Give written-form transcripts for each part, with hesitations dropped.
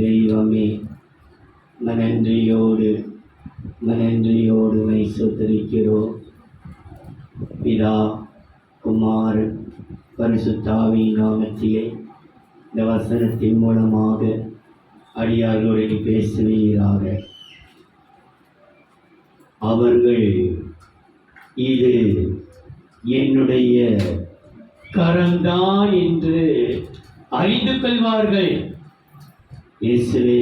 தெய்வமே, நன்றியோடு மை சுத்தரிக்கிறோம். பிதா, குமார், பரிசுத்தாவி நாமத்திலே இந்த வசனத்தின் மூலமாக அடியார்களோடு பேசுவீராக. அவர்கள் இது என்னுடைய கரம்தான் என்று அறிந்து கொள்வார்கள். இயேசுவே,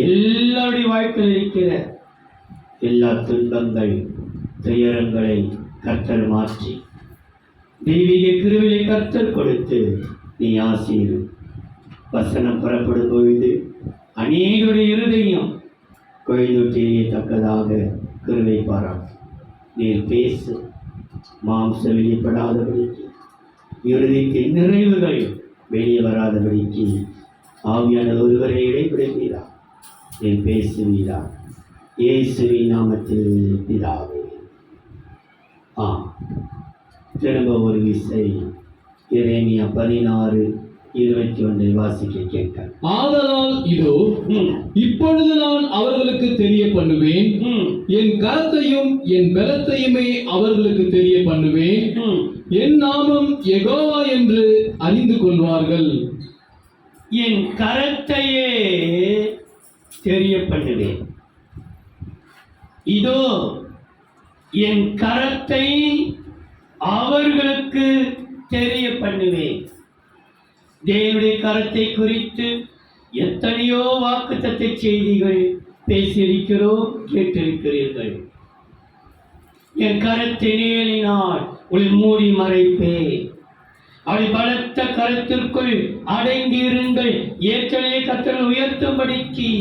எல்லாருடைய வாழ்க்கையில் இருக்கிற எல்லா துன்பங்கள், துயரங்களை கர்த்தர் மாற்றி தெய்வீக கிருவிலை கர்த்தர் கொடுத்து நீ ஆசீர். வசனம் புறப்படும் பொழுது அநேகருடைய இருதயம் கொழுந்தொட்டியத்தக்கதாக கிருவை பாராட்டு. நீர் பேசு, மாம்ச வெளிப்படாதபடிக்கு, இறுதிக்கு நிறைவுகள் வெளியே வராதபடிக்கு ஆவியான ஒருவரை இடைப்படுவீரா, நீ பேசுவீரா. இயேசுவின் நாமத்தில் பிதாவே. திரும்ப ஒரு விசை எரேமியா 16:21 வாசிக்க கேட்க. ஆதலால் இதோ இப்பொழுது நான் அவர்களுக்கு தெரிய பண்ணுவேன், என் கரத்தையும் என் பலத்தையுமே அவர்களுக்கு தெரிய பண்ணுவேன், என் நாமம் யெகோவா என்று அறிந்து கொள்வார்கள். என் கரத்தையே தெரிய பண்ணுவேன். இதோ என் கரத்தை அவர்களுக்கு தெரிய பண்ணுவேன். தேவனுடைய கரத்தை குறித்து எத்தனையோ வாக்குத்தத்த செய்திகள் பேசியிருக்கிறோம், கேட்டிருக்கிறீர்கள். என் கரத்தை நிழலினால் உள் மூடி மறைப்பேன். அவளை பலத்த கருத்திற்குள் அடங்கியிருங்கள். ஏற்கனவே கர்த்தர் உயர்த்தும்படிக்கு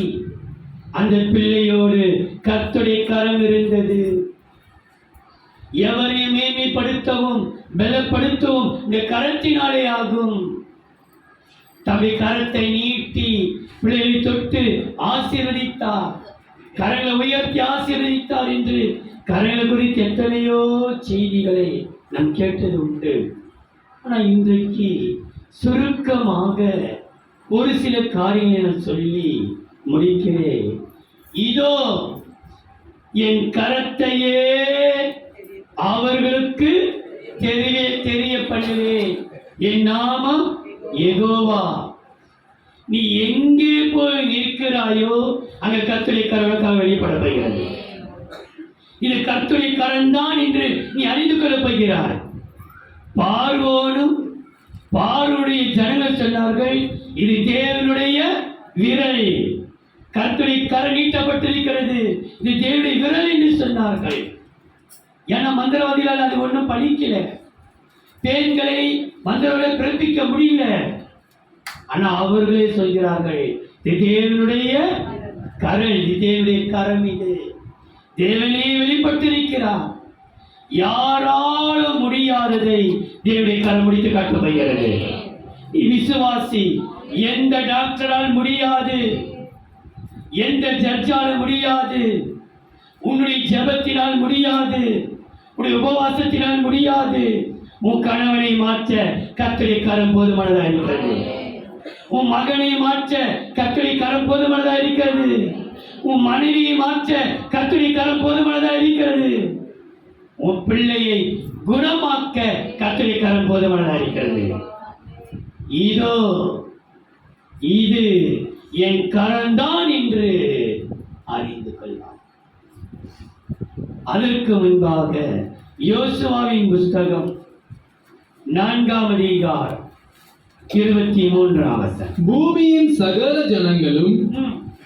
அந்த பிள்ளையோடு கர்த்தருடைய கரம் இருந்தது. எவரையும் மேன்மைப்படுத்தவும் பலப்படுத்தவும் இந்த கரத்தினாலே ஆகும். தம்முடைய கரத்தை நீட்டி பிள்ளைகளை தொட்டு ஆசீர்வதித்தார், கரங்களை உயர்த்தி ஆசீர்வதித்தார் என்று கரங்களை குறித்து எத்தனையோ செய்திகளை நாம் கேட்டது உண்டு. ஆனால் இன்றைக்கு சுருக்கமாக ஒரு சில காரியங்களை நான் சொல்லி முடிக்கிறேன். இதோ என் கரத்தையே அவர்களுக்கு தெரிய பண்ணுவேன். என் நாமம் யெகோவா. நீ எங்கே போய் நிற்கிறாயோ அங்க கர்த்தருடைய கரத்தால் வெளிப்படப்படுகிறது. இது கர்த்தருடைய கரம்தான் என்று நீ அறிந்து கொள்ளப் போகிறாய். பார்வோனும் பார்வோனுடைய ஜனங்கள் சொன்னார்கள், இது தேவனுடைய விரல், கர்த்தருடைய கரம் நீட்டப்பட்டிருக்கிறது, இது தேவனுடைய விரல் என்று சொன்னார்கள். ஏன்னா மந்திரவாதிகளால் அது ஒன்றும் பலிக்கல, தேன்களை மந்திரவாதிகளை பிறப்பிக்க முடியல. ஆனா அவர்களே சொல்கிறார்கள், இது தேவனுடைய கரல், இது தேவனுடைய கரம், இது தேவனே வெளிப்பட்டிருக்கிறார். யாராலும் முடியாததை தேவனுடைய கரம் முடித்து காட்டப்படுகிறது. விசுவாசி, எந்த டாக்டரால் முடியாது, எந்த ஜட்ஜால் முடியாது, உன்னுடைய ஜெபத்தினால் முடியாது, உன்னுடைய உபவாசத்தினால் முடியாது. உன் கணவனை மாற்ற கர்த்தருடைய கரம் போதுமானதாக இருக்கிறது. உன் மகனை மாற்ற கர்த்தருடைய கரம் போதுமானதாக இருக்கிறது. உன் மனைவியை மாற்ற கர்த்தருடைய கரம் போதுமானதாக இருக்கிறது. உன் பிள்ளையை குணமாக்க கர்த்தருடைய கரம் போதுமானதாக இருக்கிறது. இதோ இது என் கரம்தான் என்று அறிந்து கொள்ளலாம். அதற்கு முன்பாக யோசுவாவின் புஸ்தகம் 4ஆம் அதிகாரம் 23ஆம் வசனம். பூமியின் சகல ஜனங்களும்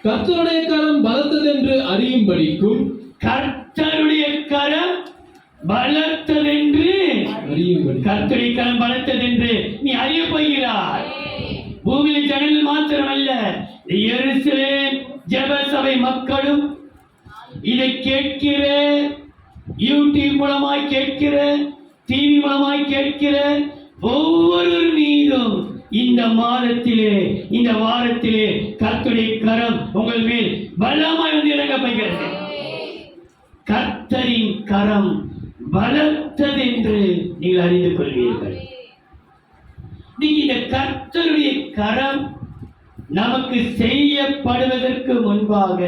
கர்த்தருடைய கரம் பலத்ததென்று அறியும்படிக்கும், கர்த்தருடைய கரம் பலத்ததென்று அறியும்படி, கர்த்தருடைய கரம் பலத்ததென்று நீ அறிய போகிறாய். பூமியின் ஜனங்கள் மாத்திரமல்ல, எருசலேம் ஜெப சபை மக்களும், இதை கேட்கிற யூடியூப் மூலமாய் கேட்கிற, டிவி மூலமாய் கேட்கிற ஒவ்வொரு மீதும் இந்த மாதத்திலே, இந்த வாரத்திலே கர்த்தருடைய கரம் உங்கள் மேல் பலமாய் வந்து இறங்கப்படுகிறது. கர்த்தரின் கரம் பலத்தது என்று நீங்கள் அறிந்து கொள்வீர்கள். நீங்க இந்த கர்த்தருடைய கரம் நமக்கு செய்யப்படுவதற்கு முன்பாக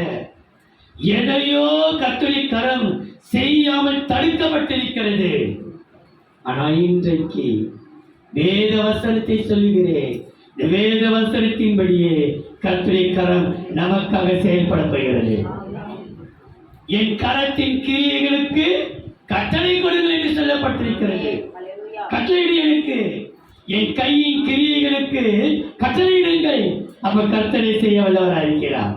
எதையோ கர்த்தருடைய கரம் செய்யாமல் தடுக்கப்பட்டிருக்கிறது. ஆனால் இன்றைக்கு வேத வசனத்தை சொல்லுகிறேன். இந்த வேத வசனத்தின்படியே கர்த்தருடைய கரம் நமக்காக செயல்பட போகிறது. என் கரத்தின் கிரியைகளுக்கு கட்டளை கொடுங்கள் என்று சொல்லப்பட்டிருக்கிறது. கட்டளையிடு எனக்கு. என் கையின் கிரியைகளுக்கு கட்டளையிடுங்கள். அப்ப கர்த்தரை செய்ய வல்லவராக இருக்கிறார்.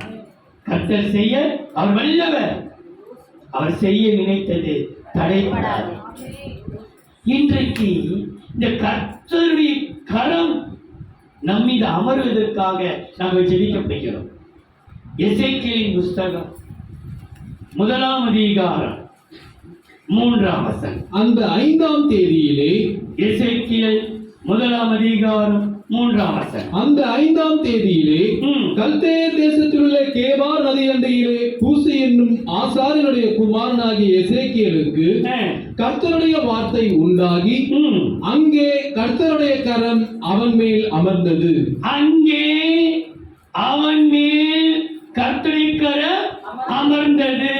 கர்த்தர் செய்ய அவர் வல்லவர். அவர் செய்ய நினைத்தது தடைபடாது. இன்றைக்கு இந்த கர்த்தருடைய கரம் நம்மீது அமர்வதற்காக நாங்கள் ஜெபிக்கப்படுகிறோம். எசேக்கியேலின் புஸ்தகம் 1ஆம் அதிகாரம் 3ஆம் வசனம். அந்த 5ஆம் தேதியிலே எசேக்கியேல் 1ஆம் அதிகாரம் 3ஆம் வசனம். அந்த 5ஆம் தேதியிலே கல்தேயர் தேசத்தில் உள்ள கேபார் நதி அண்டையிலே பூசி என்னும் ஆசாரியனுடைய குமாரனாகிய எசேக்கியேலுக்கு கர்த்தருடைய வார்த்தை உண்டாகி அங்கே கர்த்தருடைய கரம் அவன் மேல் அமர்ந்தது. அங்கே அவன் மேல் கர்த்தருடைய கரம் அமர்ந்தது.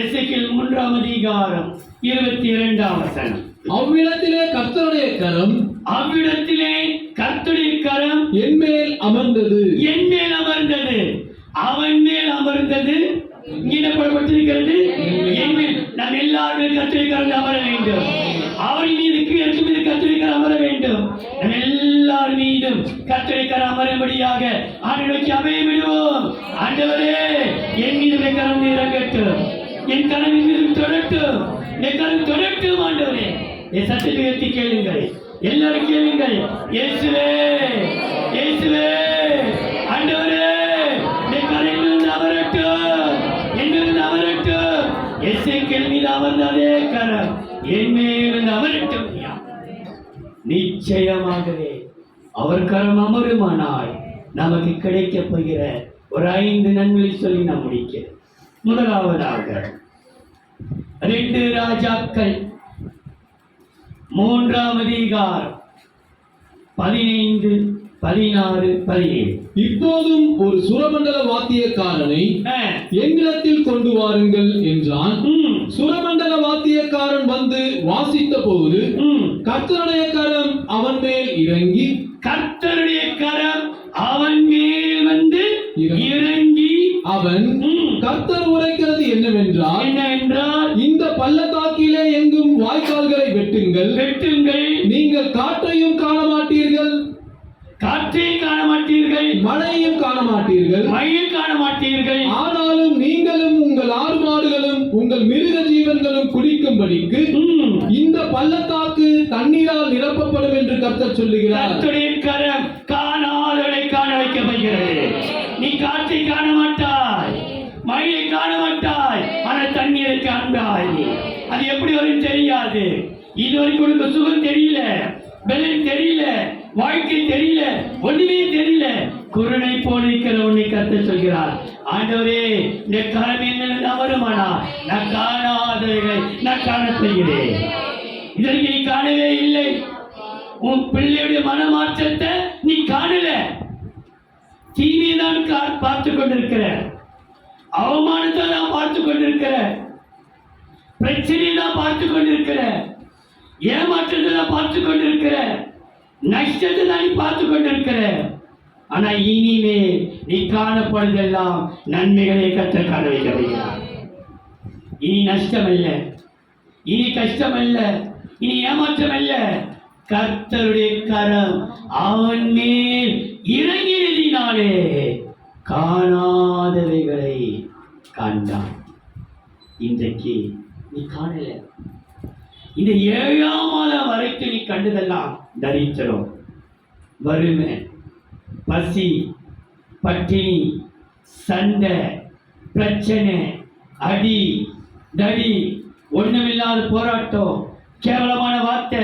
எசேக்கியேல் 3ஆம் அதிகாரம் 22ஆம் வசனம். அவ்விடத்திலே கர்த்தருடைய கரம் என் மேல் அமர்ந்தது. என் மேல் அமர்ந்தது. அவன் மேல் அமர்ந்தது. இங்கப்பட்டிருக்கிறது. என் மேல். நாம் எல்லாருமே கர்த்தருடைய கரம் அமர வேண்டும். அவன் மீது கர்த்தருடைய கரம் அமர வேண்டும். நம் எல்லார் மீதும் கர்த்தருடைய கரம் அமரும்படியாக ஆண்டவரை அமைய விடுவோம். ஆண்டவரே, என் மீது கரம் இறங்கட்டும். என் கரவின் மீது தொடட்டும். என் கரம் தொடட்டும். ஆண்டவரே, என் சத்தத்தை உயர்த்தி கேளுங்கள். எல்லாரும் கேளுங்கள். இயேசுவே, இயேசுவே, ஆண்டவரே, என் கரையிலிருந்து அமரட்டும். என்னிருந்து அமரட்டும். எசேக்கியேல் மீது அமர்ந்த அதே கரம் என் மேலிருந்து அமரட்டும். நிச்சயமாகவே அவர் கரம் அமருமானால் நமக்கு கிடைக்கப் போகிற ஒரு 5 நன்மைகளை சொல்லி நாம் முடிக்க. முதலாவதாக 2 ராஜாக்கள் 3ஆம் அதிகாரம் 15, 16, 17. இப்போதும் ஒரு சுரமண்டல வாத்தியக்காரனை எங்களிடத்தில் கொண்டு வாருங்கள் என்றான். சுரமண்டல வாத்தியக்காரன் வந்து வாசித்த போது கர்த்தருடைய கரம் அவன் மேல் இறங்கி அவன் கர்த்தர் உரைக்கிறது என்னவென்றால், இந்த பள்ளத்தாக்கிலே எங்கும் வாய்க்கால்களை வெட்டுங்கள். நீங்கள் காற்றையும் காண மாட்டீர்கள், மழையும் காண மாட்டீர்கள். ஆனாலும் நீங்களும் உங்கள் ஆடு மாடுகளும் உங்கள் மிருக ஜீவன்களும் குடிக்கும்படிக்கு இந்த பள்ளத்தாக்கு தண்ணீரால் நிரப்பப்படும் என்று கர்த்தர் சொல்லுகிறார். கரம் காணாதவரை காண வைக்கப்படுகிறது. நீ காற்றை காண மாட்டாய், மழையை காண மாட்டாய், ஆனால் தண்ணீரை காண்பாய். அது எப்படி வரும் தெரியாது. இதுவரைக்கும் உனக்கு சுகம் தெரியல, பலன் தெரியல, வாழ்க்கை தெரியல, ஒன்றுமே தெரியல. குருணை போல் இருக்கிற உன்னை கர்த்தர் சொல்கிறார். ஆண்டவரே, இந்த கரம் என்ன வருமானா நான் காணாதவர்களை நான் காணப்படுகிறேன். இதற்கு நீ காணவே இல்லை. உன் பிள்ளையுடைய மனமாற்றத்தை நீ காணல. தீமையை தான் பார்த்து கொண்டிருக்கிற, அவமானத்தை தான் பார்த்து கொண்டிருக்கிற, பிரச்சனையை தான் பார்த்து கொண்டிருக்கிற, ஏமாற்றத்தை தான் பார்த்து கொண்டிருக்கிற, நஷ்டத்தை தான் நீ பார்த்து கொண்டிருக்கிற. ஆனா இனிமே நீ காணப்படுதெல்லாம் நன்மைகளை கர்த்தர் காண வைக்கிறார். இனி நஷ்டம் அல்ல, இனி கஷ்டம் அல்ல, இனி ஏமாற்றம் அல்ல. கர்த்தருடைய கரம் அவன் மேல் இறங்கினதினாலே காணாதவைகளை கண்டான். இன்றைக்கு நீ காணல. இந்த 7ஆம் மாதம் வரைக்கும் நீ கண்டதெல்லாம் தரித்திரம், வறுமை, பசி, பட்டினி, சண்டை, பிரச்சனை, அடி தடி, ஒண்ணுமில்லாத போராட்டம், கேவலமான வார்த்தை,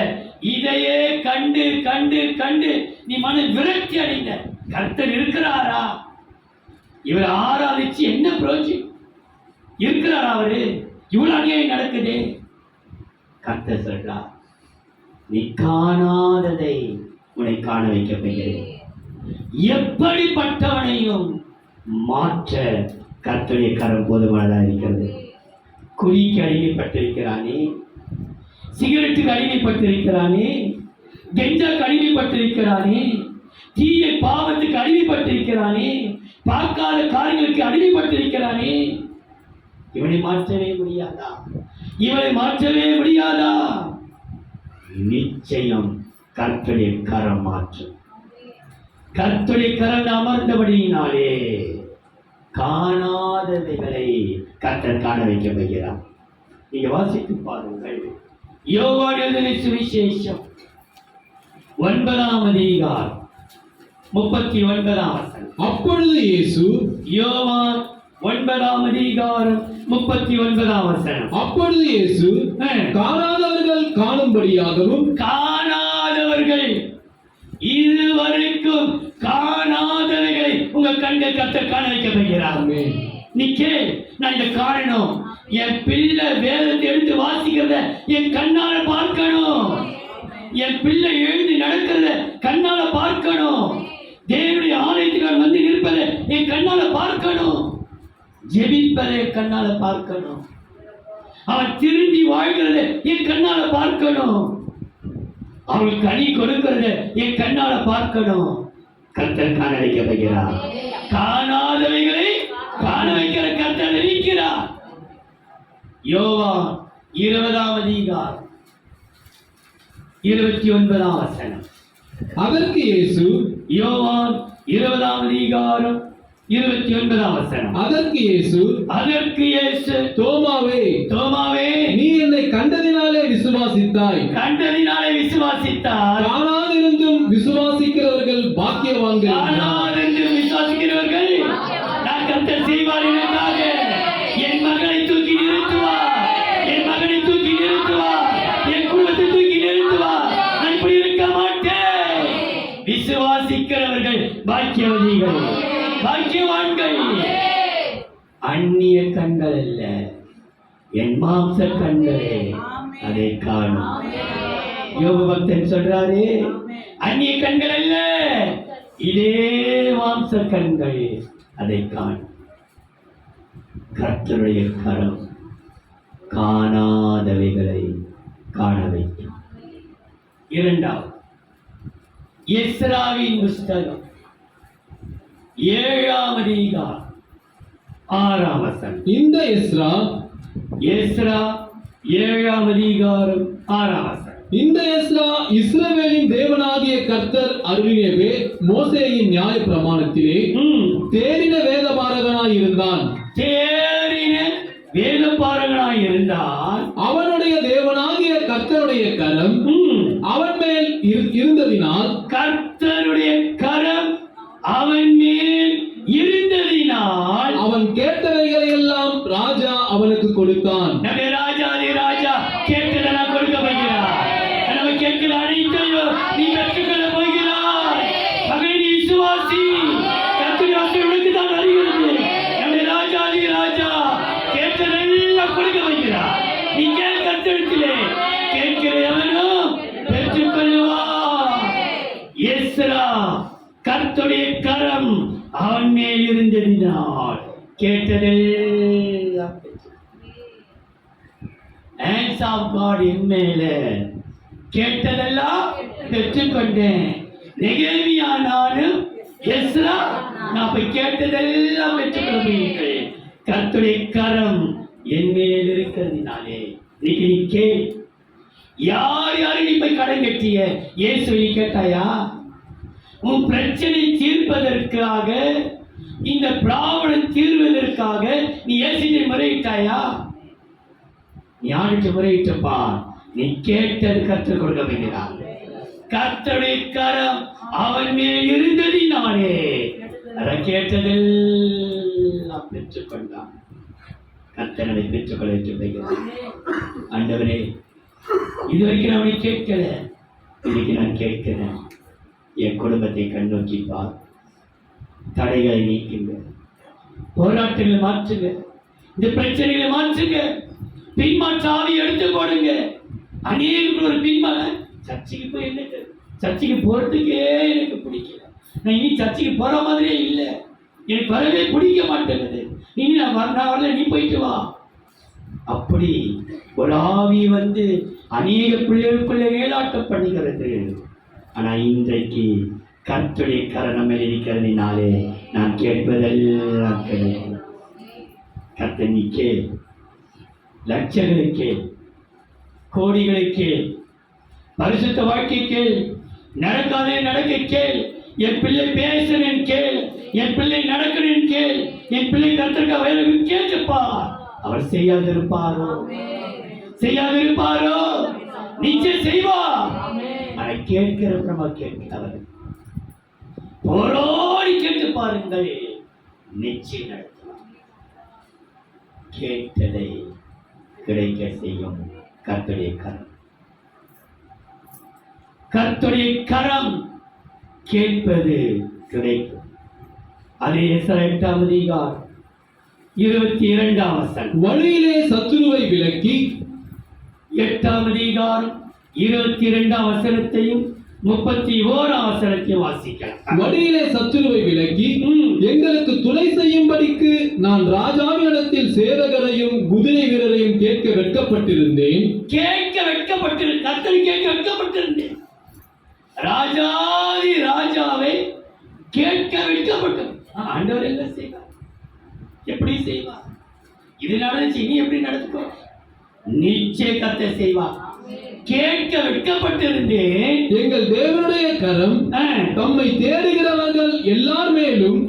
இதையே கண்டு கண்டு கண்டு நீ மன விரக்தி அடைந்த. கர்த்தர் இருக்கிறாரா? இவர் ஆராதிச்சு என்ன பிரயோஜனம்? இருக்கிறாரா அவரு? இவ்வளவு அநியாயம் நடக்குது. கர்த்தர் சொல்றார், நீ காணாததை உன்னை காண வைக்க போகிறேன். எப்படிப்பட்டவனையும் மாற்ற கர்த்தருடைய கரம் போதுமானதா இருக்கிறது. குடிக்கு அடிமைப்பட்டிருக்கிறானே, சிகரெட்டுக்கு அடிமைப்பட்டிருக்கிறானே, கெஞ்சாக்கு அடிமைப்பட்டிருக்கிறானே, தீய பாவத்துக்கு அடிமைப்பட்டிருக்கிறானே, பார்க்காத காரியங்களுக்கு அடிமைப்பட்டிருக்கிறானே, இவனை மாற்றவே முடியாதா? இவனை மாற்றவே முடியாதா? நிச்சயம் கர்த்தருடைய கரம் மாற்றும். கர்த்தருடைய கரம் அமர்ந்தபடியினாலே காணாதவைகளை கர்த்தர் காண வைக்க போகிறார். நீங்க வாசித்து பாருங்கள். யோவான் எழுதின சுவிசேஷம் 9ஆம் அதிகாரம் 39ஆம் வசனம். அப்பொழுது இயேசு, யோவான் 9ஆம் அதிகாரம் 39ஆம் வசனம். அப்பொழுது இயேசு காணாதவர்கள் காணும்படியாகவும், காணாதவர்கள் இதுவரைக்கும் காணாதவைகளை உங்க கண்கள் கர்த்தர் காண வைக்க போகிறார். நிக்கே, நான் இதை காணணும். என் பிள்ளை வேதத்தை எடுத்து வாசிக்கிறத என் கண்ணால பார்க்கணும். என் பிள்ளை எழுதி நடக்கிறத கண்ணால பார்க்கணும். தேவனுடைய ஆலயத்துக்கு வந்து நிற்பதை என் கண்ணால பார்க்கணும். ஜெபிப்பதை கண்ணால பார்க்கணும். அவன் திரும்பி வாழ்கிறத என் கண்ணால பார்க்கணும். அவள் கனி கொடுக்கிறத என் கண்ணால பார்க்கணும். கர்த்தர் காண வைக்க போகிறார். காணாதவைகளை காண வைக்கிற கர்த்தர் இருக்கிறார். யோவான் 20ஆம் அதிகாரம் 29ஆம் வசனம். அதற்கு இயேசு, யோவான் 20ஆம் அதிகாரம் 29ஆம் வசனம். அதற்கு இயேசு, தோமாவே, தோமாவே, நீ என்னை கண்டதினாலே விசுவாசித்தாய். கண்டதினாலே விசுவாசித்தாய். காணாதிருந்தும் விசுவாசிக்கிறவர்கள் பாக்கியவான்கள். காணாதிருந்தும் விசுவாசிக்கிறவர்கள் நான் கர்த்தர் செய்வார் எனக்காக. என் மகளை தூக்கி நிறுத்துவார். என் மகனை தூக்கி நிறுத்துவார். என் குடும்பத்தை தூக்கி நிறுத்துவார். நான் இப்படி இருக்க மாட்டேன். விசுவாசிக்கிறவர்கள் பாக்கியவதிகள், பாக்கியவான்கள். அந்நிய கண்கள் அல்ல, என் மாம்ச கண்களே அதை காணும். யோபு பக்தன் சொல்றாரு, அந்நிய கண்கள் அல்ல, இதே மாம்ச கண்கள் அதை காணும். கர்த்தருடைய கரம் காணாதவைகளை காண வைக்கும். இரண்டாவது, எஸ்ராவின் புஸ்தகம் 7ஆம் அதிகாரம் 6ஆம் வசனம். இந்த எஸ்ரா 7ஆம் அதிகாரம் 6ஆம் வசனம். இந்த எஸ்ரா இஸ்ரவேலின் தேவனாகிய கர்த்தர் அருளினவே மோசேயின் நியாய பிரமாணத்திலே தேறின வேதபாரகனாய் இருந்தான். தேறின வேதபாரகனாய் இருந்தான். அவனுடைய தேவனாகிய கர்த்தருடைய கரம் அவன் மேல் இருந்ததினால், கர்த்தருடைய கரம் அவன் மேல் இருந்ததினால், அவன் கேட்டவைகளை எல்லாம் ராஜா அவனுக்கு கொடுத்தான். நம்முடைய ராஜாதி ராஜா கேட்டதை நான் கொடுக்க போகிறார். நம்ம கேட்கிற அனைத்தையும் நீ பெற்றுக்கொள்ள போகிறாய். மகனே, நீ விசுவாசி. கர்த்தருடைய வார்த்தை உனக்கு தான் வருகிறது. நம்முடைய ராஜாதி ராஜா கேட்டதெல்லாம் கொடுக்க போகிறார். நீ கேள், கர்த்தரிடத்திலே கேட்கிற எவனும் பெற்றுக்கொள்ளுவான். எஸ்ரா கர்த்தருடைய கரம் அவன் மேல் இருந்ததினால் கேட்டதெல்லாம் hands of God என் மேல கேட்டதெல்லாம் பெற்றுக்கொண்டேன். நெகேமியா நானும் எஸ்ரா நான் போய் கேட்டதெல்லாம் பெற்றுக்கொள்கிறேன். கர்த்தருடைய கரம் என் மேல் இருக்கிறதுனாலே நீ கேள். யார் யாரும் நீ போய் கடன் கட்டிய இயேசுவை நீ கேட்டாயா? உன் பிரச்சனை தீர்ப்பதற்காக, இந்த பிராமணன் தீர்வதற்காக நீ இயேசுவை முறையிட்டாயா? நீ யாருக்கு முறையிட்டப்பா? நீ கேட்டது கர்த்தர் கொடுக்க போகிறார். கர்த்தருடைய கரம் அவன் மேல் இருந்ததினாலே அதை கேட்டதெல்லாம் பெற்றுக்கொண்டான். கர்த்தனை பெற்றுக்கொள்ள வைக்கிறார். ஆண்டவரே, இதுவரைக்கும் நான் அவனை கேட்கல, இன்னைக்கு நான் கேட்கிறேன். என் குடும்பத்தை கண்ணோக்கி பார். தடைகளை நீக்குங்க, போராட்டங்களை மாற்றுங்க, இந்த பிரச்சனைகளை மாற்றுங்க, பின்மாற்ற ஆவியை எடுத்து போடுங்க. அநேக ஒரு பின்மாக சர்ச்சைக்கு போய் என்ன, சர்ச்சைக்கு போறதுக்கே எனக்கு பிடிக்கல, நான் இனி சர்ச்சுக்கு போற மாதிரியே இல்லை, எனக்கு வரவே பிடிக்க மாட்டேங்குது, இனி நான் வரல, நீ போயிட்டு வா. அப்படி ஒரு ஆவி வந்து அநேக பிள்ளைகளுக்குள்ள வேலாட்டம் பண்ணுகிறது. ஆனா இன்றைக்கு கர்த்தருடைய கரணம் இருக்கிறதினாலே நான் கேட்பதெல்லாம் கிடைக்கும். கர்த்தர் நீ கேள், லட்சங்களை கேள், கோடிகளை கேள், பரிசுத்த வாழ்க்கை கேள், நடக்காதே நடக்க கேள், என் பிள்ளை பேசுறேன் கேள், என் பிள்ளை நடக்கிறேன் கேள், என் பிள்ளை கர்த்தருக்கு வேலை கேட்டுப்பா. அவர் செய்யாதிருப்பாரோ? செய்யாதிருப்பாரோ? நிச்சயம் செய்வார். அதை கேட்கிறப்ப கேட்கிறவர் போராடி கேட்டு பாருங்கள், நிச்சயம் நடத்தலாம். கேட்டதை கிடைக்க செய்யும் கர்த்தருடைய கரம். கர்த்தருடைய கரம் கேட்பது கிடைக்கும். அதே 8ஆம் அதிகாரம் 22ஆம் வசனம். வழியிலே சத்துருவை விலக்கி 8ஆம் அதிகாரம் 22ஆம் வசனத்தையும் 31ஆம் வசனத்தையும் வாசிக்கலாம். வழியிலே சத்துருவை விலக்கி எங்களுக்கு துணை செய்யும்படிக்கு நான் ராஜாவினிடத்தில் சேவகரையும் குதிரை வீரரையும் கேட்க வெட்கப்பட்டிருந்தேன். கர்த்தரை கேட்க வெட்கப்பட்டிருந்தேன். ராஜாதி ராஜாவை கேட்க வெட்கப்பட்டது. ஆண்டவர் என்ன செய்வார்? எப்படி செய்வார்? இது நடந்துச்சு, இனி எப்படி நடந்துக்கோ? நிச்சய கர்த்தர் செய்வார். கேட்க வெட்கப்பட்டிருந்தேன். எங்கள் தேவனுடைய கரம் தம்மை தேடுகிறவர்கள் எல்லார் மேலும்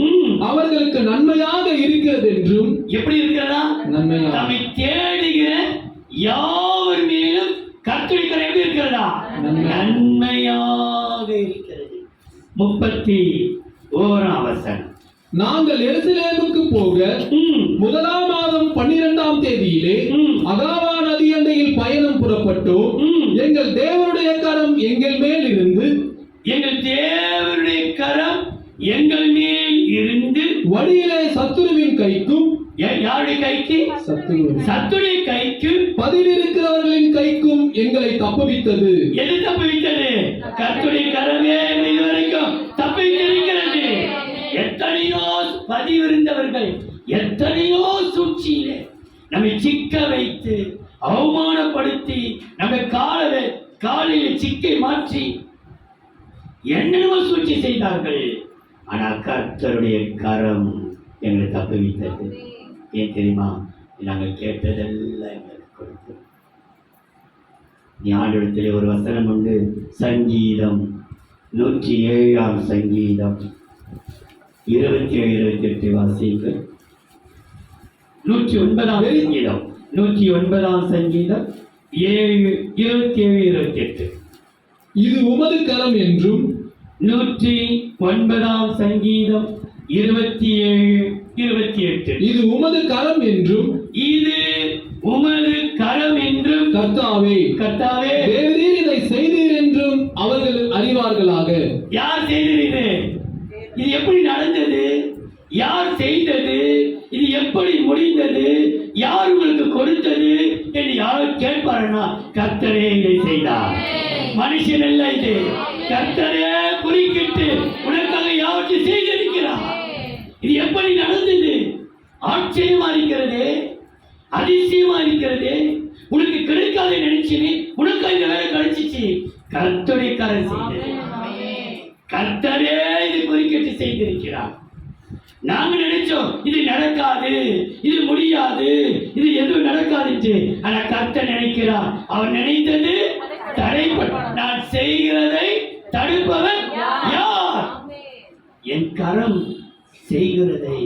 அவர்களுக்கு நன்மையாக இருக்கிறது என்றும். எப்படி இருக்கிறதா? நன்மையாக. தம்மை தேடுகிற யாவர் மேலும் கர்த்தருடைய கரம் எப்படி இருக்கிறதா? நன்மையாக இருக்கிறது. 31ஆம் வசனம். நாங்கள் எருசலேமுக்கு போக 1ஆம் மாதம் 12ஆம் தேதியிலே அகாவா நதி அண்டையில் பயணம் புறப்பட்டோம். எங்கள் தேவனுடைய கரம் எங்கள் மேல் இருந்து வழியிலே சத்துருவின் கைக்கும். யாருடைய கைக்கு? சத்துருடைய கைக்கு, பதிலிருக்கிறவர்களின் கைக்கும் எங்களை தப்புவித்தது. எது தப்புவித்தது? கர்த்தருடைய கரமே இதுவரைக்கும் தப்புவித்திருக்கிறது. எத்தனையோ பதிவிருந்தவர்கள் எத்தனையோ சூழ்ச்சியிலே நம்மை சிக்க வைத்து அவமானப்படுத்தி நம்ம காலில் சிக்கை மாற்றி என்னென்னவோ சூழ்ச்சி செய்தார்கள். ஆனால் கர்த்தருடைய கரம் எங்களை தப்புவித்தது. ஏன் தெரியுமா? நாங்கள் கேட்டதெல்லாம் எங்களுக்கு கொடுத்தோம். ஞானத்திலே ஒரு வசனம் உண்டு. சங்கீதம் 107ஆம் சங்கீதம் 27-28 வாசிங்கள். 109ஆம் சங்கீதம் 109ஆம் சங்கீதம் 27-28. இது உமது கரம் என்றும். 109ஆம் சங்கீதம் 27-28. இது உமது கரம் என்றும். இது உமது கரம் என்றும். கர்த்தாவே தேவரீர் இதை செய்தீர் என்றும் அவர்கள் அறிவார்களாக. யார் செய்தீர்? இது எப்படி நடந்தது? யார் செய்தது? இது எப்படி முடிந்தது? யார் உங்களுக்கு கொடுத்தது என்று யாரும் கேட்பாருன்னா, கர்த்தரே இதை செய்தார். மனுஷன் அல்ல, இது கர்த்தரே குறுக்கிட்டு உனக்காக யாவற்றை செய்திருக்கிறார். இது எப்படி நடந்தது? ஆச்சரியமா இருக்கிறது, அதிசயமா இருக்கிறது. உனக்கு கிடைக்காத நினைச்சு உனக்கு இந்த வேலை கிடைச்சிச்சு. கர்த்தருடைய கரம் செய்தது. கர்த்தரே இது குறுக்கிட்டு செய்திருக்கிறார். நாங்க நினைச்சோம் இது நடக்காது, இது முடியாது, இது எதுவும் நடக்காது. ஆனா கர்த்தர் நினைக்கிறார். அவர் நினைத்தது தடைப்பட்ட. நான் செய்கிறதை தடுப்பவன் யார்? என் கரம் செய்கிறதை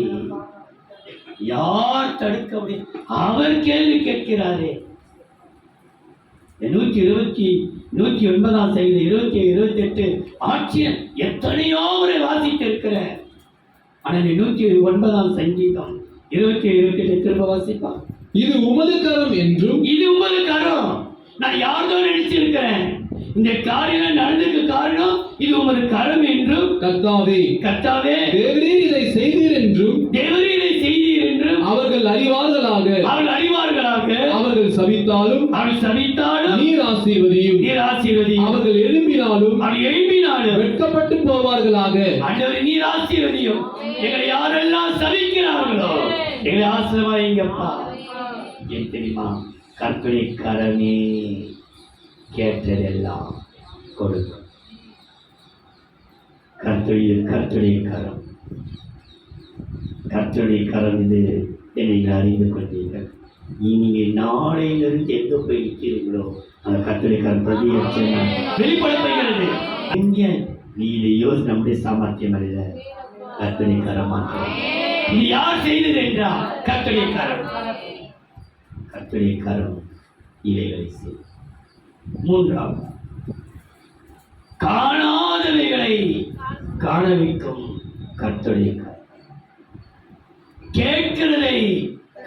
யார் தடுக்க முடியும்? அவர் கேள்வி கேட்கிறாரே. 109ஆம் சங்கீதம் 27-28 ஆட்சியர் எத்தனையோ முறை வாசித்து இருக்கிற. ஆனால் 109ஆம் சங்கீதம் 27-28 திரும்ப வாசிப்பான். இது உமது கரம் என்றும். இது உமது கரம். நான் யாரோ நினைச்சிருக்கிறேன். இந்த காரியம் நடந்ததுக்கு காரணம் இது உமது கரம் என்றும். கர்த்தாவே தேவரீர் இதை செய்தீர் என்றும். அவர்கள் அறிவார்களாக. அவர்கள் அவர்கள் சபித்தாலும் நீர் ஆசீர்வதியும். அவர்கள் எழும்பினாலும் வெட்கப்பட்டு போவார்களாக. ஆண்டவரே நீர் ஆசீர்வதியும். எங்களை யாரெல்லாம் சபிக்கிறார்களோ எங்களை ஆசீர்வதிங்கப்பா. ஏன் தெரியுமா? கர்த்தருடைய கரமே கேட்டதெல்லாம் கொடுக்கும். கர்த்தருடைய கரம் இது என்னை அறிந்து கொண்டீர்கள். நீங்கள் நாளையிலிருந்து எங்க போய் நிற்கிறீங்களோ அந்த கர்த்தருடைய கரம் பிரதியட்சமா வெளிப்படப்படுகிறது. எங்க நீ இதை நம்முடைய சாமர்த்தியம் அல்ல, கர்த்தருடைய கரம் மாத்திரம். இது யார் செய்தது என்றால் கர்த்தருடைய கரம் இவைகளை செய். மூன்றாவது, காணாதவைகளை காண வைக்கும் கர்த்தருடைய கரம். கேட்கிறதை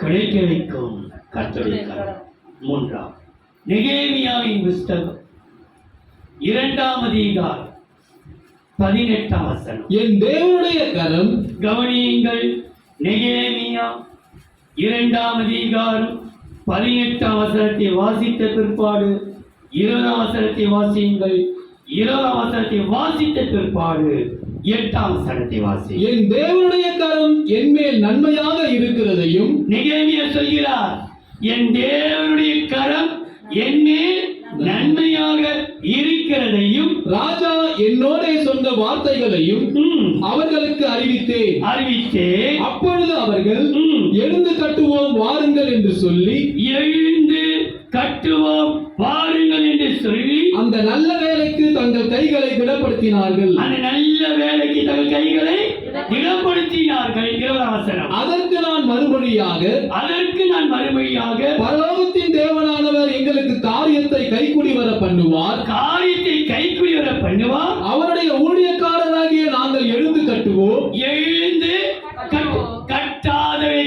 கிடைக்க வைக்கும் கர்த்தருடைய கரம். மூன்றாவது, நெகேமியாவின் புஸ்தகம் 2ஆம் அதிகாரம் 18ஆம் வசனம். என் தேவனுடைய கரம். கவனியுங்கள், நெகேமியா 2ஆம் அதிகாரம் 18ஆம் வசனத்தை வாசித்த பிற்பாடு 20ஆம் வசனத்தை வாசியுங்கள். 20ஆம் வசனத்தை வாசித்த பிற்பாடு 8ஆம் வசனத்தை வாசி. என் தேவனுடைய கரம் என் மேல் நன்மையாக இருக்கிறதையும். நெகேமியா சொல்கிறார், என் தேவனுடைய கரம் என் மேல் நன்மையாக இருக்கிறதையும் ராஜா என்னோட சொன்ன வார்த்தைகளையும் அவர்களுக்கு அறிவித்தேன். அப்பொழுது அவர்கள் எழுந்து கட்டுவோம் வாருங்கள் என்று சொல்லி அந்த நல்ல வேலைக்கு தங்கள் கைகளை திடப்படுத்தினார்கள். அதற்கு நான் மறுமொழியாக பரலோகத்தின் தேவனானவர் எங்களுக்கு காரியத்தை கைக்குடி வர பண்ணுவார். அவருடைய ஊழியக்காரராகிய நாங்கள் எழுந்து கட்டுவோம். கட்டாதவை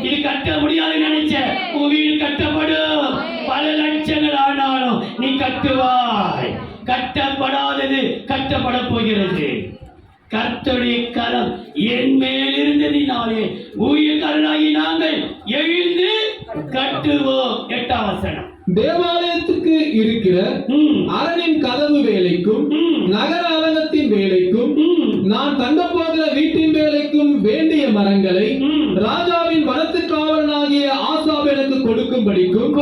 இது கட்ட முடியாது நினைச்ச உன் வீடு கட்டப்படும். பல லட்சங்கள் ஆனாலும் நீ கட்டுவாய். கட்டப்படாதது கட்டப்பட போகிறது. கர்த்தருடைய கரம் என் மேல் இருந்ததினாலே ஊழியக்காரராகி நாங்கள் எழுந்து கட்டுவோம். 8ஆம் வசனம். தேவாலயத்துக்கு இருக்கிற அரணின் கதவு வேலைக்கும் நகர அலங்கத்தின் வேலைக்கும் நான் தங்க போகிற வீட்டின் வேலைக்கும் வேண்டிய மரங்களை ராஜாவின் வனத்து காவலனாகிய ஆசாப் எனக்கு கொடுக்கும்படிக்கும்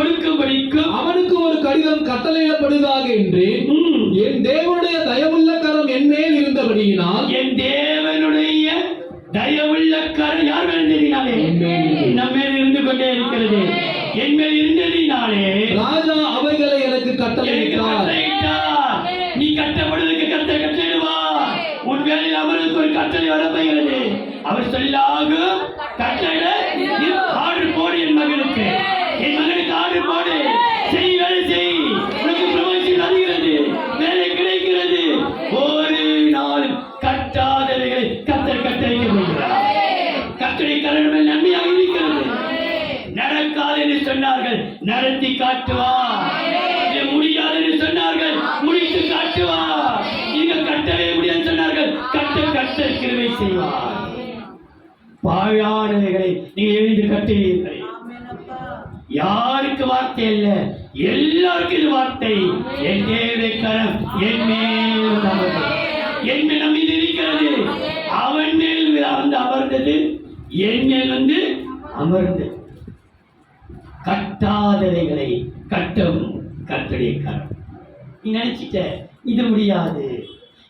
அவனுக்கு ஒரு கடிதம் கட்டளையிடப்படுவதாக என்றேன். என் தேவனுடைய தயவுள்ள கரம் என் மேல் இருந்தபடியினால். என் தேவனுடைய தயவுள்ள கரம் யார் மேல் இருந்ததினாலே? நம்ம மேல் இருந்து கொண்டே இருக்கிறது. என் மேல் இருந்ததினாலே ராஜா அவைகளை எனக்கு கட்டளையிட்டார். நீ கட்டப்படுவதற்கு கட்டளையிடுவார். உன் வேலையில் அவருக்கு ஒரு கட்டளை வரப்போகிறது. அவர் சொல்லாக கட்டளை ஆர்டர் போடு. என் மகனுக்கு ஆர்டர் போடு. வேலை செய். உனக்கு ப்ரமோஷன் வருகிறது, வேலை கிடைக்கிறது. ஒரு நாளும் கட்டாதவைகளை கட்டளையிட போகிறார். கட்டளை கரணம் நன்மையாக இருக்கிறது. நடக்காது என்று சொன்னார்கள், நடத்தி காட்டுவார். முடியாது என்று சொன்னார்கள், முடித்து காட்டுவார். நீங்கள் கட்டவே முடியாது சொன்னார்கள், கட்ட கிருபை செய்வார். பாழானவைகளை நீங்கள் எழுந்து கட்டுவீர்கள். யாருக்கு வார்த்தை இல்ல, எல்லாருக்கும் இது வார்த்தை. என் தேவனுடைய கரம் என் மேல் நம் மீது இருக்கிறது. அவன் மேல் வந்து அமர்ந்தது, என் மேல் வந்து அமர்ந்தது. கட்டாதவைகளை கட்டும் கர்த்தருடைய கரம். நீ நினைச்சிட்ட இது முடியாது,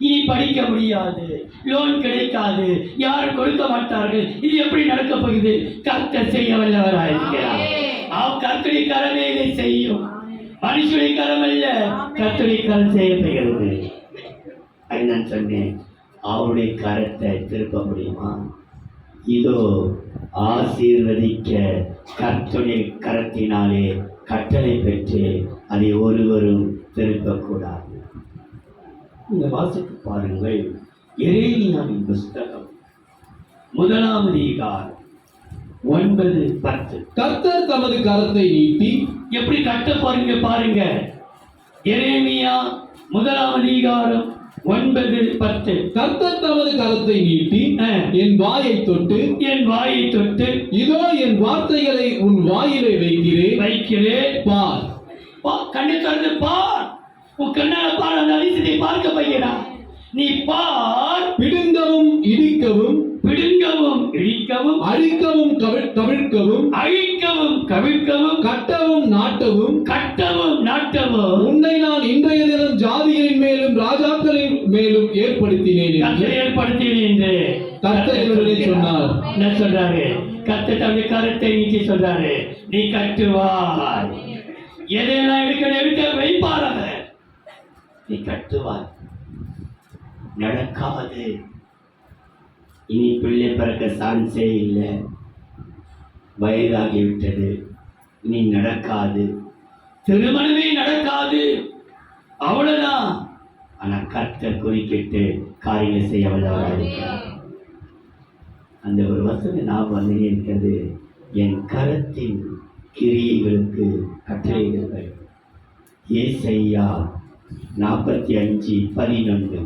இனி படிக்க முடியாது, லோன் கிடைக்காது, யாரும் கொடுக்க மாட்டார்கள், இது எப்படி நடக்க போகுது? கர்த்தர் செய்ய வல்லவராயிருக்கிறார். கர்த்தருடைய கரமே இதை செய்யும். மனுஷனுடைய கரம் அல்ல, கர்த்தருடைய கரம் செய்யப்படுகிறது. நான் சொன்னேன், அவருடைய கரத்தை திருப்ப முடியுமா? இதோ ஆசீர்வதிக்க கர்த்தருடைய கரத்தினாலே கட்டளை பெற்று அதை ஒருவரும் திருப்பக்கூடாது. இந்த வாசித்து பாருங்கள், எரேமியாவின் புஸ்தகம் 1ஆம் அதிகாரம் 9-10. கர்த்தர் தமது கரத்தை நீட்டி எப்படி கட்ட பாருங்க. எரேமியா 1ஆம் அதிகாரம் 9:10. கர்த்தர் தமது கரத்தை நீட்டி என் வாயை தொட்டு என் வாயை தொட்டு இதோ என் வார்த்தைகளை உன் வாயிலே வைக்கிறேன் பார். கண்ணை திறந்து பார். உன் கண்ணால பார். அந்த அதிசயத்தை பார்க்க போகிறான். நீ பார். பிடுங்கவும் இடிக்கவும் இடிக்கவும் அழிக்கவும் கவிழ்க்கவும் அழிக்கவும் கவிழ்க்கவும் கட்டவும் நாட்டவும் உன்னை நான் இன்றைய தினம் ஜாதிகளின் மேலும் ராஜாக்களின் மேலும் ஏற்படுத்தினேன் என்று கர்த்தர் என்னுடைய சொன்னார். என்ன சொல்றாரு? கர்த்தர் தன்னுடைய கரத்தை நீட்டி சொல்றாரு, நீ கட்டுவாய். எதையெல்லாம் எடுக்க வைப்பாராக. நீ கட்டுவாய். நடக்காது. இனி பிள்ளை பிறக்க சான்ஸே இல்லை. வயதாகிவிட்டது. இனி நடக்காது. திருமணமே நடக்காது. அவ்வளவுதான். ஆனா கர்த்தர் குறுக்கிட்டு காரியங்கள் செய்ய வல்லவராக. அந்த ஒரு வசனம் நான் வந்து இருக்கிறது. என் கரத்தின் கிரியைகளுக்கு கட்டளையிடுங்கள். ஏசாயா 45:11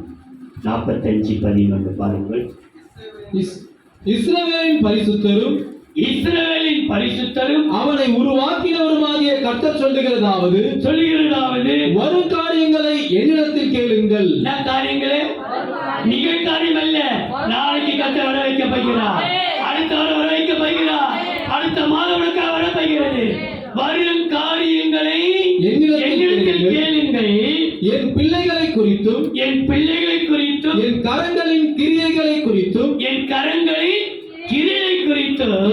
பாருங்கள். இஸ்ரவேலின் பரிசுத்தரும் அவனை உருவாக்கினவருமாகிய கர்த்தர் சொல்லுகிறதாவது வரும் காரியங்களை என்னிடத்தில் கேளுங்கள். காரியங்களே நிகழ்காரியம் அல்ல. நாளைக்கு கர்த்தர் வர வைக்க போகிறார். அடுத்த வாரம் வர வைக்க போகிறார். அடுத்த மாதம் வர போகிறது. வரும் காரியங்களை என்னிடத்தில் கேளுங்கள். என் பிள்ளைகளை குறித்தும் என் கரங்களின் கிரியைகளை குறித்தும்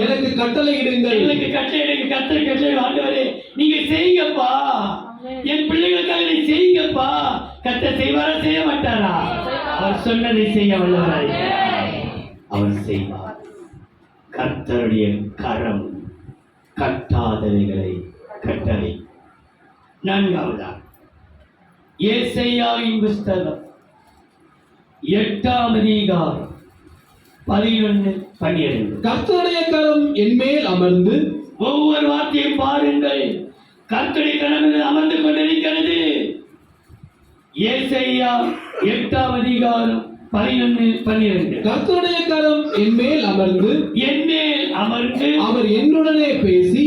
எனக்கு கட்டளையிடுங்கள். கட்டளை ஆண்டவரே நீங்க செய்யுங்கப்பா. என் பிள்ளைகளுக்காக நீ செய்யுங்கப்பா. கர்த்தர் செய்வாரா செய்ய மாட்டாரா? அவர் சொன்னதை செய்ய வல்லவராய் அவர் செய்வார். கர்த்தருடைய கரம் கட்டாதவைகளை கட்டளை. 4 ஏசாயாவின் புஸ்தகம் 8:11-12. கர்த்தருடைய கரம் என் மேல் அமர்ந்து ஒவ்வொரு வார்த்தையும் பாருங்கள். கர்த்தருடைய கரம் அமர்ந்து கொண்டிருக்கிறது. ஏசாயா 8:11-12. கர்த்தருடைய கரம் என் மேல் அமர்ந்து அவர் என்னுடனே பேசி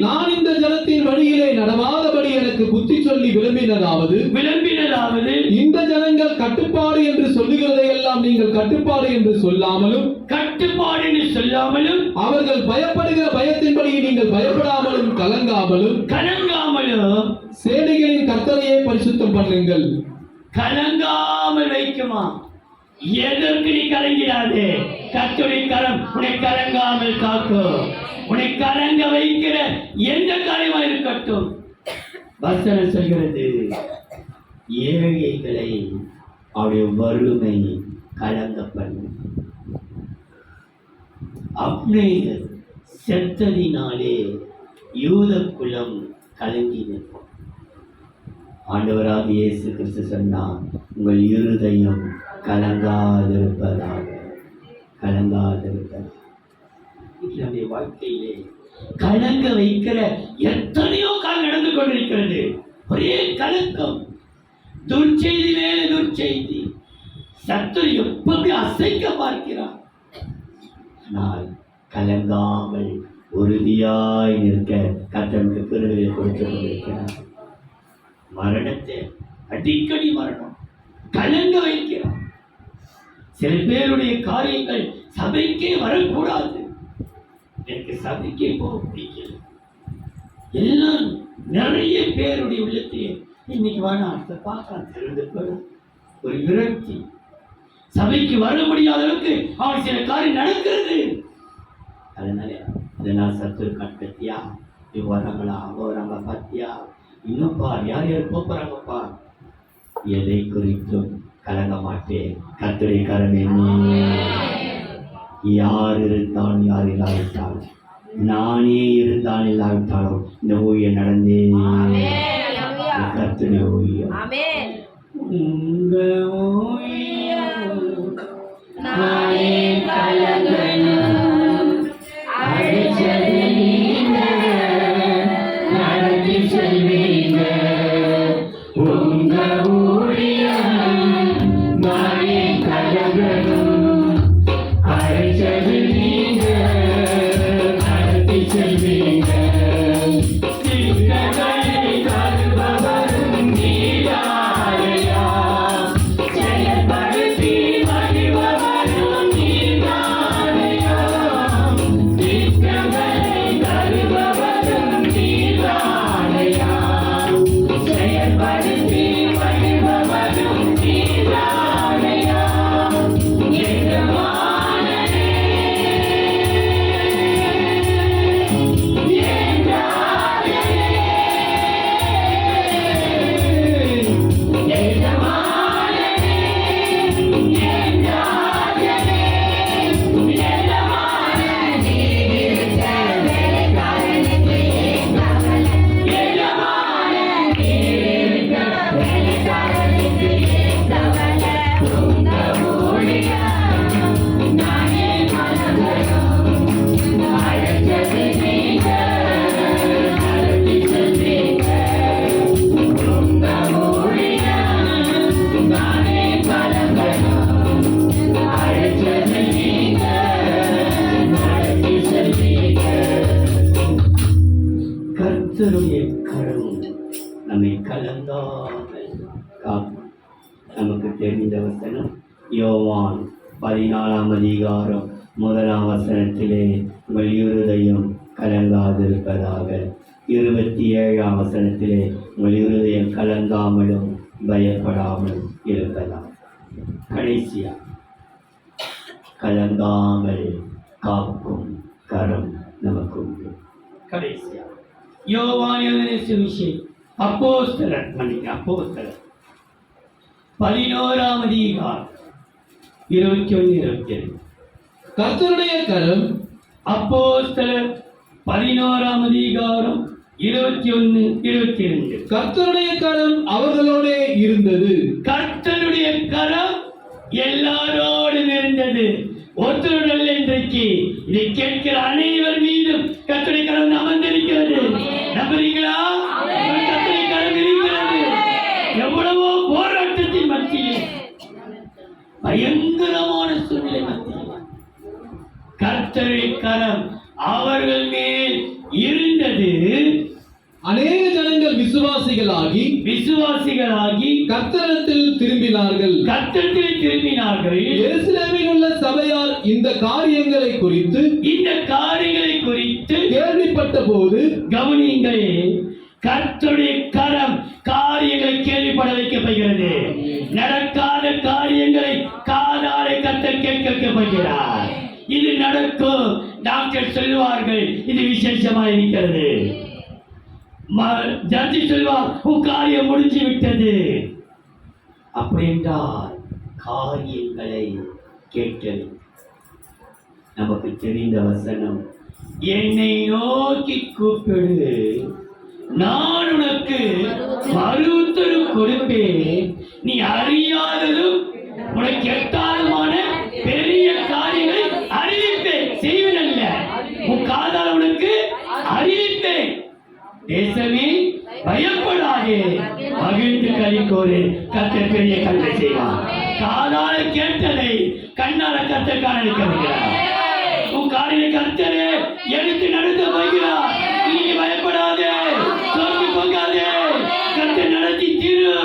நான் இந்த ஜனத்தின் வழியிலே நடவாதபடி எனக்கு புத்தி சொல்லி விளம்பினதாவது இந்த ஜனங்கள் கட்டுப்பாடு என்று சொல்லுகிறதை எல்லாம் நீங்கள் கட்டுப்பாடு என்று சொல்லாமலும் அவர்கள் பயப்படுகிற பயத்தின்படி நீங்கள் பயப்படாமலும் கலங்காமலும் சேனைகளின் கர்த்தரையே பரிசுத்தம் பண்ணுங்கள். கலங்காமல் வைக்குமா? எதற்கு நீ கலங்கிறாதே? கர்த்தருடைய கரம் உன்னை கலங்காமல் காக்கும். உன்னை கலங்க வைக்கிற எந்த காரியமா இருக்கட்டும். வசனம் சொல்கிறது, ஏழைகளை அவருடைய வறுமை கலங்க பண்ணும். அப்னேர் செத்ததினாலே யூத குலம் கலங்கி நிற்கும். ஆண்டவராக இயேசு கிறிஸ்து சொன்னார், உங்கள் இருதயம் கலங்காதிருப்பதாக. நம்முடைய வாழ்க்கையிலே கலங்க வைக்கிற எத்தனையோ காலம் நடந்து கொண்டிருக்கிறது. ஒரே கலக்கம், துர்ச்செய்தி மேல துர்ச்செய்தி. சத்துரு எப்பவுமே அசைக்க பார்க்கிறார். ஆனால் கலங்காமல் உறுதியாய் நிற்க கர்த்தருக்கு கிருபையை கொடுத்து கொண்டிருக்கிறார். மரணத்தை அடிக்கடி மரணம் கலங்க வைக்கிறார். சில பேருடைய காரியங்கள் சபைக்கே வரக்கூடாது. எனக்கு சபைக்கே போக பிடிக்கல. எல்லாம் நிறைய பேருடைய உள்ளத்தையே இன்னைக்கு வேணாம் அடுத்த பார்க்கலாம் தெரிந்து ஒரு விரக்தி. சபைக்கு வர முடியாத அளவுக்கு அவன் சில காரியம் நடக்கிறது. அதனால சத்துரு கட்டத்தியா இவங்க வராங்களா அவங்க வராங்க பாத்தியா இன்னும் பார் யார் யார் போறாங்கப்பா. எதை குறித்தும் கலங்க மாட்டேன். கர்த்தருடைய கரம் என்ன? யார் இருந்தாலும் யார் இல்லாவிட்டாலும், நானே இருந்தாலும் இல்லாவிட்டாலும் இந்த ஊழியம் நடந்தே. கர்த்தருடைய ஊழியம். உங்க ஊழியம் நானே கலங்கணும். அழைச்சது நீங்க, நடத்தி செல்வீங்க. உங்க ஊழியம் கர்த்தருடைய கரம் நம்மை கலங்காமல் காக்கும். நமக்கு தெரிந்த வசனம் யோவான் 14ஆம் அதிகாரம் 1ஆம் வசனத்திலே உங்கள் இருதயம் கலங்காதிருப்பதாக. 27ஆம் வசனத்திலே உங்கள் இருதயம் கலங்காமலும் பயப்படாமலும் இருப்பதாக. கடைசியா கலங்காமல் காக்கும் கரம் நமக்கு உண்டு. கடைசியா யோவான் எழுதின சுவிசேஷம் அப்போஸ்தலர் 11ஆம் அதிகாரம் 21-22. கர்த்தருடைய கரம் அப்போஸ்தலர் 11ஆம் அதிகாரம் 21-22. கர்த்தருடைய கரம் அவர்களோடே இருந்தது. கர்த்தருடைய கரம் எல்லாரோடும் இருந்தது. ஒருத்தருடன் இன்றைக்கு இதை கேட்கிற அனைவர் மீதும் கர்த்தருடைய கரம் அமர்ந்திருக்கிறது. நம்புறீங்களா? கர்த்தருடைய கரம் இருக்கிறது. எவ்வளவோ போராட்டத்தின் மத்தியில், பயங்கரமான சூழ்நிலை மத்தியில் கர்த்தருடைய கரம் அவர்கள் மேல் இருந்தது. அநேக ஜனங்கள் விசுவாசிகளாகி கர்த்தரிடத்தில் திரும்பினார்கள். எருசலேமில் உள்ள சபையார் இந்த காரியங்களை குறித்து கேள்விப்பட்ட போது, கவனியுங்கள், கர்த்தருடைய கரம் காரியங்களை கேள்விப்பட வைக்கப்படுகிறது. நடக்காத காரியங்களை காதாலே கர்த்தர் கேட்க வைக்கப்படுகிறார். இது நடக்கும். டாக்டர் சொல்லுவார்கள் இது விசேஷமாக இருக்கிறது. ஜட்ஜி சொல்வார் உன் காரியம் முடிஞ்சு விட்டது. அப்படி என்றால் காரியங்களை கேட்டது. நமக்கு தெரிந்த வசனம், என்னை நோக்கி கூப்பிடு, நான் உனக்கு மறுத்தரும் கொடுப்பேன், நீ அறியாததும் உனக்கு எட்டாதமான பெரிய காரியங்களை அறிவிப்பேன். செய்வனல்ல, உன் காதால் உனக்கு அறிவிப்பேன். தேசமே பயப்படாதே, மகிழ்ந்து களிக்கோரு, கர்த்தர் பெரிய கல்வி செய்வார். காதால கேட்டதை கண்ணால கர்த்தர் காண வைக்கிறார். உன் காரியை கர்த்தரே எடுத்து நடத்த போகிறார். நீ பயப்படாதே, தோற்று போகாதே, கர்த்தர் நடத்தி தீரு.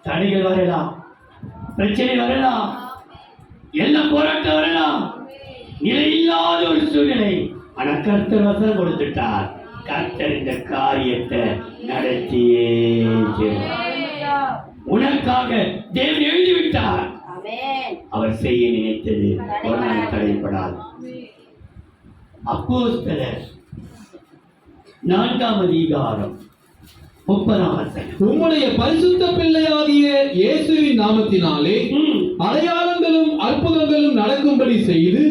தடைகள் வரலாம், பிரச்சனை வரலாம், எல்லாம் போராட்டம் வரலாம், நிலை இல்லாத ஒரு சூழ்நிலை. ஆனா கர்த்தர் வசனம் கொடுத்துட்டார். கர்த்தர் இந்த காரியத்தை நடத்தியே உனக்காக தேவன் எழுதிவிட்டார். அவர் செய்ய நினைத்தது ஒரு நாள் தடைப்படாது. அப்போஸ்தலர் 4ஆம் அதிகாரம் 30ஆம் வசனம், உம்முடைய பரிசுத்த பிள்ளையாகிய இயேசுவின் நாமத்தினாலே அடையாளங்களும் அற்புதங்களும் நடக்கும்படி செய்து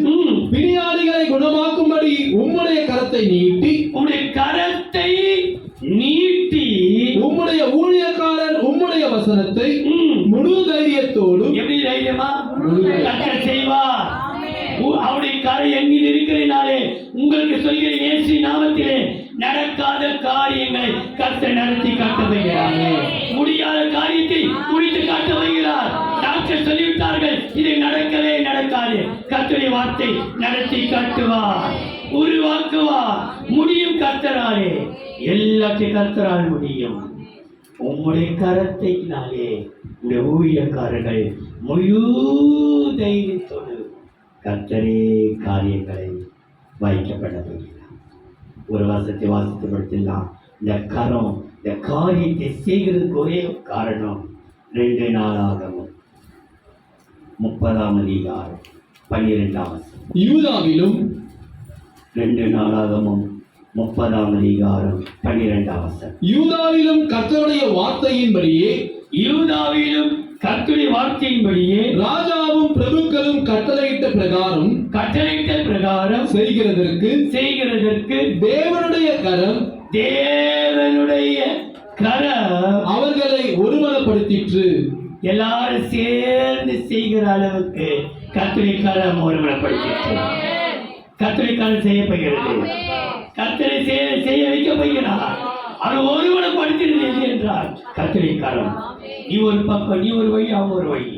பிணியாளிகளை குணமாக்கும்படி உம்முடைய கரத்தை நீட்டி உம்முடைய ஊழியக்காரர் உம்முடைய வசனத்தை முழு தைரியத்தோடு, எப்படி தைரியமா கர்த்தர் செய்வார். அவருடைய கரை எண்ணில் இருக்கிறனாலே உங்களுக்கு சொல்கிறேன், இயேசு நாமத்திலே நடக்காத காரியங்களை கர்த்தர் நடத்தி காட்ட வைக்கிறார். முடியாத காரியத்தை முடித்து காட்ட வைக்கிறார். டாக்டர் சொல்லிவிட்டார்கள் இது நடக்கவே நடக்காது. கர்த்தருடைய வார்த்தை நடத்தி காட்டுவார், உருவாக்குவார். முடியும் கர்த்தராலே, எல்லாத்தையும் கர்த்தரால் முடியும். உம்முடைய கரத்தினாலே இந்த ஊழியக்காரர்கள் முழு தைரியத்தோடு கர்த்தரே காரியங்களை வைக்கப்பட வைக்கிறார். ஒரு வாசத்தை வாசித்து படுத்தலாம். இந்த கரம் இந்த காரியத்தை செய்கிறதுக்கு ஒரே காரணம் 2 நாளாகமம் 30ஆம் அதிகாரம் 12ஆம் வசனம். யூதாவிலும் 2 நாளாகமம் 30ஆம் அதிகாரம் 12ஆம் வசனம். யூதாவிலும் கர்த்தருடைய வார்த்தையின்படியே ராஜாவும் பிரபுக்களும் கட்டளையிட்ட பிரகாரம் செய்கிறதற்கு தேவனுடைய கரம் அவர்களை ஒருமனப்படுத்திற்று. எல்லாரும் சேர்ந்து செய்கிற அளவுக்கு கர்த்தருடைய கரம் ஒருமனப்படுத்திற்று. கர்த்தருடைய கரம் செய்யப்படுகிறது. கர்த்தரை செய்ய வைக்கப்படுகிறார். அவர் ஒருமனப்படுத்தினது என்றால் கர்த்தருடைய கரம். நீ ஒரு பக்கம், நீ ஒரு வழி, அவன் ஒரு வழி,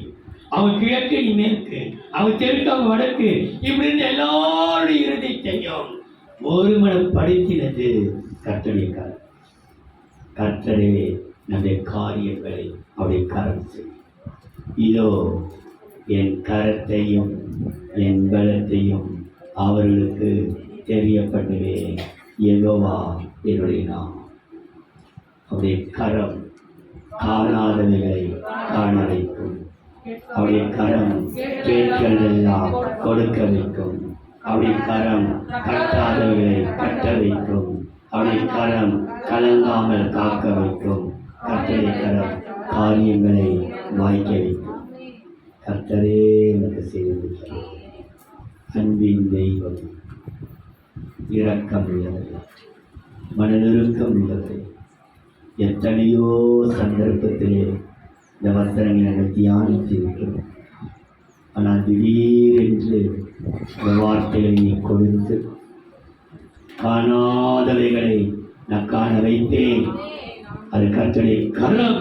அவன் கிழக்கு, நீ மேற்கு, அவன் தெற்கு, அவன் வடக்கு, இப்படி இருந்து எல்லாருடைய இருதயத்தையும் ஒருமனப்படுத்தினது கர்த்தருடைய கரம். கர்த்தரே நம்முடைய காரியங்களை அவருடைய கரம் செய்யும். இதோ என் கரத்தையும் என் பலத்தையும் அவர்களுக்கு தெரியப்படுவேன். யெகோவா என்னுடைய நாமம். அவருடைய கரம் காணாதவைகளை காண வைக்கும். அவருடைய கரம் கேட்கிறதெல்லாம் கொடுக்க வைக்கும். அவருடைய கரம் கட்டாதவைகளை கட்ட வைக்கும். அவருடைய கரம் கலங்காமல் காக்க வைக்கும். கர்த்தருடைய கரம் காரியங்களை வாய்க்க வைக்கும். கர்த்தரே எனக்கு செய்திருக்கிறார். அன்பின் தெய்வம், இரக்கம் உள்ளது, மனதிருக்கம் உள்ளது. எத்தனையோ சந்தர்ப்பத்திலே இந்த வசனங்களை நாங்கள் தியானித்திருக்கிறோம். ஆனால் திடீரென்று இந்த வார்த்தைகளை நீ கொடுத்து காணாதவைகளை நான் காண வைத்தேன். அது கர்த்தருடைய கரம்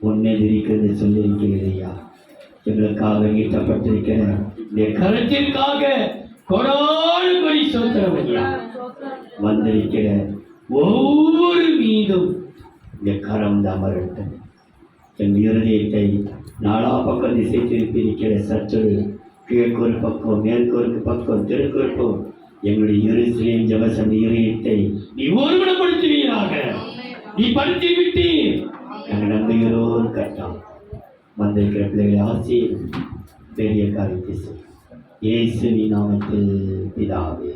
உன்னை இருக்கிறது சொல்லியிருக்கிறது. ஐயா, எங்களுக்காக ஈட்டப்பட்டிருக்கிற இந்த கரத்திற்காக கொடாடு கொடி சோத்திரம் ஐயா. வந்திருக்கிற ஒவ்வொரு மீதும் இந்த கரம் அமரட்டும். என் இருதயத்தை நாலா பக்கம் திசை திருப்பியிருக்கிற சற்று கிழக்கு ஒரு பக்கம், மேற்கு ஒரு பக்கம், தெற்கு ஒரு பக்கம் எங்களுடைய எருசலேம் ஜெபசம் இருதயத்தை நீ ஒருவனப்படுத்துவீராக. நீ படுத்தி விட்டீர். நாங்கள் நம்புகிறோம் கர்த்தா. வந்திருக்கிற பிள்ளைகளை ஆசீர் பெரிய காரியத்தை செய். இயேசுவின் நாமத்தில் பிதாவே.